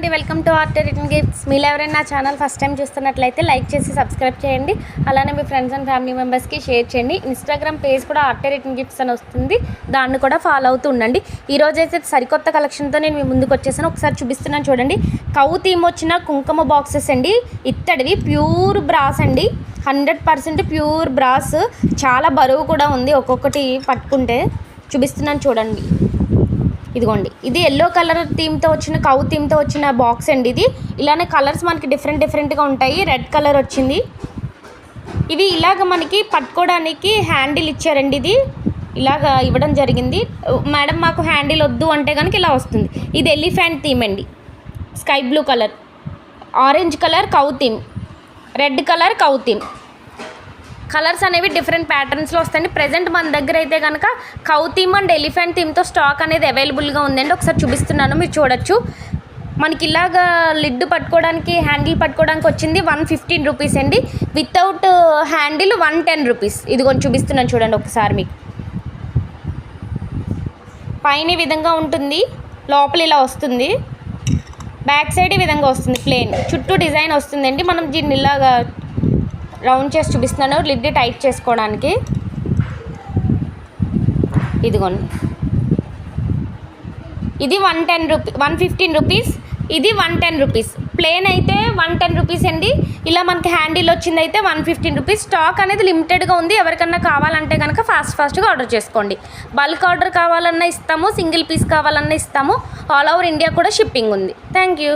అండి, welcome to art return gifts. మీరు ఎవరైనా నా ఛానల్ ఫస్ట్ టైం చూస్తున్నట్లయితే లైక్ చేసి సబ్స్క్రైబ్ చేయండి. అలానే మీ ఫ్రెండ్స్ అండ్ ఫ్యామిలీ మెంబర్స్కి షేర్ చేయండి. ఇన్స్టాగ్రామ్ పేజ్ కూడా ఆర్ట్ రిటర్న్ గిఫ్ట్స్ అని వస్తుంది, దాన్ని కూడా ఫాలో అవుతూ ఉండండి. ఈరోజు అయితే సరికొత్త కలెక్షన్తో నేను మీ ముందుకు వచ్చేసాను. ఒకసారి చూపిస్తున్నాను చూడండి. కౌ థీమ్ వచ్చిన కుంకుమ బాక్సెస్ అండి, ఇత్తడివి ప్యూర్ బ్రాస్ అండి, 100% ప్యూర్ బ్రాస్. చాలా బరువు కూడా ఉంది, ఒక్కొక్కటి పట్టుకుంటే చూపిస్తున్నాను చూడండి. ఇదిగోండి, ఇది ఎల్లో కలర్ థీమ్తో వచ్చిన కౌ థీమ్తో వచ్చిన బాక్స్ అండి. ఇది ఇలానే కలర్స్ మనకి డిఫరెంట్గా ఉంటాయి. రెడ్ కలర్ వచ్చింది. ఇవి ఇలాగ మనకి పట్టుకోవడానికి హ్యాండిల్ ఇచ్చారండి. ఇది ఇలాగ ఇవ్వడం జరిగింది. మేడం మాకు హ్యాండిల్ వద్దు అంటే కనుక ఇలా వస్తుంది. ఇది ఎలిఫెంట్ థీమ్ అండి, sky blue colour, orange colour cow theme, red colour cow theme. Colours అనేవి డిఫరెంట్ ప్యాటర్న్స్లో వస్తాయండి. ప్రజెంట్ మన దగ్గర అయితే కనుక కౌ థీమ్ అండ్ ఎలిఫెంట్ థీమ్తో స్టాక్ అనేది అవైలబుల్గా ఉందండి. ఒకసారి చూపిస్తున్నాను, మీరు చూడొచ్చు. మనకి ఇలాగా లిడ్ పట్టుకోవడానికి హ్యాండిల్ పట్టుకోవడానికి వచ్చింది 115 రూపీస్ అండి. Without handle 110 rupees. ఇది కొంచెం చూపిస్తున్నాను చూడండి ఒకసారి. మీకు పైన ఈ విధంగా ఉంటుంది, లోపల ఇలా వస్తుంది, బ్యాక్ సైడ్ ఈ విధంగా వస్తుంది, ప్లేన్ చుట్టూ డిజైన్ వస్తుందండి. మనం దీన్ని ఇలాగా రౌండ్ చేసి చూపిస్తున్నాను లిడ్ టైట్ చేసుకోవడానికి. ఇదిగోండి, ఇది 115 రూపీస్, ఇది 110 రూపీస్. ప్లేన్ అయితే 110 రూపీస్ అండి. ఇలా మనకి హ్యాండిల్ వచ్చింది అయితే 115 రూపీస్. స్టాక్ అనేది లిమిటెడ్గా ఉంది. ఎవరికన్నా కావాలంటే కనుక ఫాస్ట్గా ఆర్డర్ చేసుకోండి. బల్క్ ఆర్డర్ కావాలన్నా ఇస్తాము, సింగిల్ పీస్ కావాలన్నా ఇస్తాము. ఆల్ ఓవర్ ఇండియా కూడా షిప్పింగ్ ఉంది. Thank you.